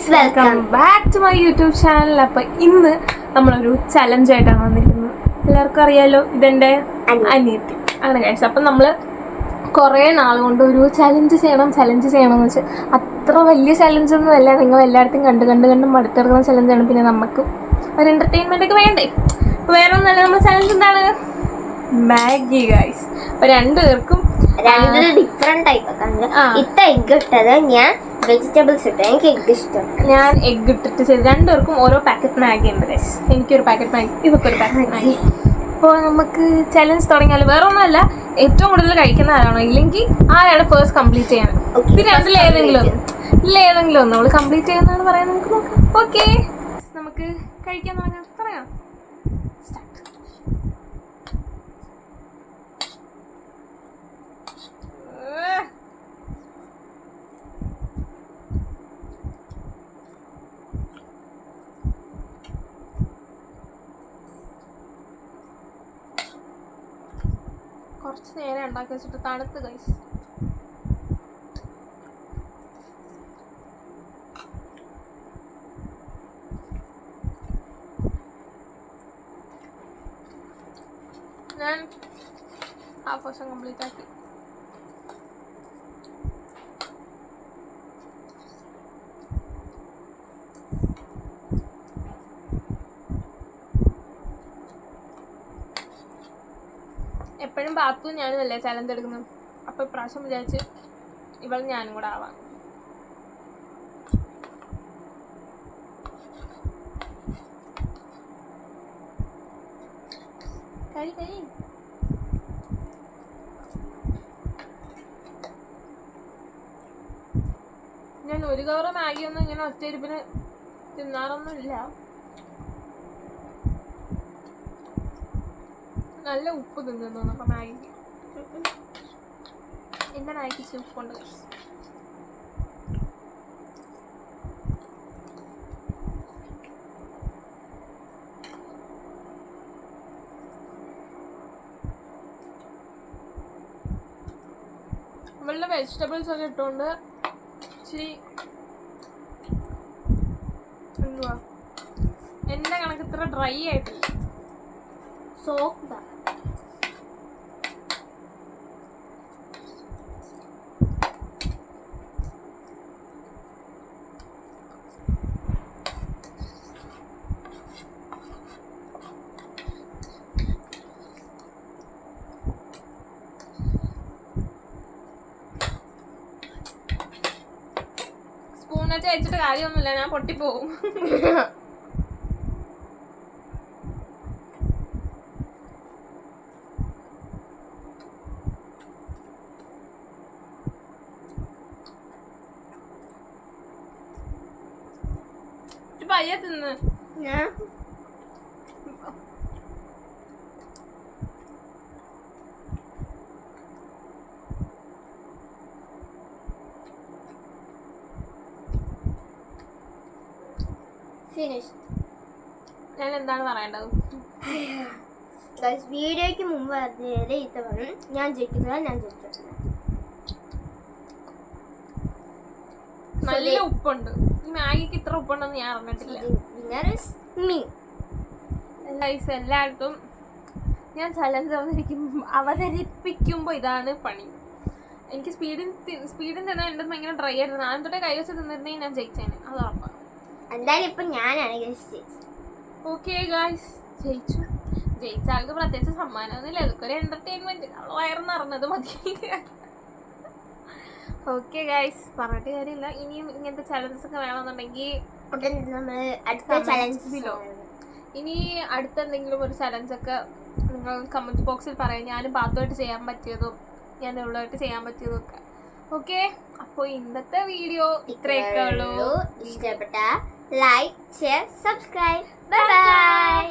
Guys, welcome back to my YouTube channel. അപ്പോൾ ഇന്ന് നമ്മളൊരു ചലഞ്ചായിട്ടാണ് വന്നിരിക്കുന്നത്. എല്ലാവർക്കും അറിയാലോ, ഇതെൻ്റെ അനിയത്തി ആണ് ഗൈസ്. അപ്പം നമ്മൾ കുറേ നാൾ കൊണ്ട് ഒരു ചലഞ്ച് ചെയ്യണമെന്ന് വെച്ചാൽ അത്ര വലിയ ചലഞ്ചൊന്നും അല്ല. നിങ്ങൾ എല്ലായിടത്തും കണ്ട് മടുത്തെടുക്കുന്ന ചലഞ്ചാണ്. പിന്നെ നമുക്ക് ഒരു എൻ്റർടൈൻമെൻ്റ് ഒക്കെ വേണ്ടേ. അപ്പോൾ വേറെ ഒന്നല്ല, നമ്മൾ ചലഞ്ച് എന്താണ്? Maggi guys. അപ്പോൾ രണ്ടുപേർക്കും ഡിഫറെന്റ് ടൈപ്പ് എഗ് ഇട്ടത്, ഞാൻ വെജിറ്റബിൾസ് ഇട്ടത്. എനിക്ക് എഗ് ഇഷ്ടം. ഞാൻ എഗ് ഇട്ടിട്ട് ചെയ്ത് രണ്ടുപേർക്കും ഓരോ പാക്കറ്റ് മാഗി ഉണ്ട് ഗൈസ്. എനിക്കൊരു പാക്കറ്റ് മാഗി, ഇതൊക്കെ ഒരു പാക്കറ്റ് മാഗി. അപ്പോൾ നമുക്ക് ചലഞ്ച് തുടങ്ങിയാൽ വേറെ ഒന്നുമല്ല, ഏറ്റവും കൂടുതൽ കഴിക്കുന്ന ആരാണോ, ഇല്ലെങ്കിൽ ആരാണ് ഫസ്റ്റ് കംപ്ലീറ്റ് ചെയ്യാൻ. പിന്നെ അതിലേതെങ്കിലും ഒന്ന് നമ്മൾ കംപ്ലീറ്റ് ചെയ്യുന്നതാണ് പറയാൻ. നമുക്ക് നോക്കാം. ഓക്കെ, നമുക്ക് കഴിക്കാൻ തുടങ്ങാം. കുറച്ച് നേരം ഉണ്ടാക്കി വെച്ചിട്ട് തണുത്ത് ഗൈസ്. ഞാൻ ഹാഫ് വർഷം കംപ്ലീറ്റ് ആക്കി. എപ്പോഴും ബാത്തും ഞാനും അല്ലേ ചലഞ്ച് എടുക്കുന്നത്. അപ്പോൾ ഇപ്രാവശ്യം വിചാരിച്ച് ഇവൾ ഞാനും കൂടെ ആവാം. കഴി ഞാൻ ഒരു കവറ് മാഗി ഒന്നും ഇങ്ങനെ ഒറ്റയിരിപ്പിന് തിന്നാറൊന്നുമില്ല. നല്ല ഉപ്പ് തിന്നു. അപ്പം മാഗിക്ക് എൻ്റെ മാഗിക്ക് ഉപ്പുണ്ട്. ഇവളുടെ വെജിറ്റബിൾസ് ഒക്കെ ഇട്ടുകൊണ്ട് ഇച്ചിരി എന്തുവാ, എൻ്റെ കണക്ക് ഇത്ര ഡ്രൈ ആയിട്ടില്ല, സോഫ്റ്റാ. സ്പൂൺ വെച്ച് അയച്ചിട്ട് കാര്യമൊന്നുമില്ല, ഞാൻ പൊട്ടിപ്പോവും. പയ്യെ തിന്ന്. ഞാൻ എന്താണ് പറയേണ്ടത്? വീഡിയോയ്ക്ക് മുമ്പ് ഞാൻ ജയിക്കുന്നത്. നല്ല ഉപ്പുണ്ട്. ഈ മാഗിക്ക് ഇത്ര ഉപ്പുണ്ടെന്ന് ഞാൻ അറിഞ്ഞിട്ടില്ല. എല്ലായിടത്തും ഞാൻ ചലഞ്ച് അവതരിപ്പിക്കുമ്പോൾ ഇതാണ് പണി. എനിക്ക് സ്പീഡിൽ തന്നെ എൻ്റെ ഭയങ്കര ഡ്രൈ ആയിരുന്നു. ഞാൻ തൊട്ടേ കൈവച്ച് തിന്നിരുന്നെങ്കിൽ ഞാൻ ജയിച്ചേനെ, അത് ഉറപ്പാണ്. എന്തായാലും ഇപ്പം ഞാനാണ് ഓക്കെ ഗായ്സ്, ജയിച്ച ആൾക്ക് പ്രത്യേകിച്ച് സമ്മാനമൊന്നുമില്ല. അതൊക്കെ ഒരു എന്റർടൈൻമെന്റ്, അവള് വയറെന്നറിഞ്ഞത് മതി. ഓക്കെ ഗായ്സ്, പറഞ്ഞിട്ട് കാര്യമില്ല. ഇനിയും ഇങ്ങനത്തെ ചലഞ്ചസ് ഒക്കെ വേണമെന്നുണ്ടെങ്കിൽ ഇനി അടുത്ത എന്തെങ്കിലും ഒരു ചലഞ്ചൊക്കെ നിങ്ങൾ കമന്റ് ബോക്സിൽ പറയാം. ഞാനും പാത്തുമായിട്ട് ചെയ്യാൻ പറ്റിയതും ഞാൻ ഇവളുമായിട്ട് ചെയ്യാൻ പറ്റിയതും ഒക്കെ. ഓക്കെ, അപ്പോൾ ഇന്നത്തെ വീഡിയോ ഇത്രയൊക്കെ ഉള്ളൂ. ഇഷ്ടപ്പെട്ട like, share, subscribe. Bye bye.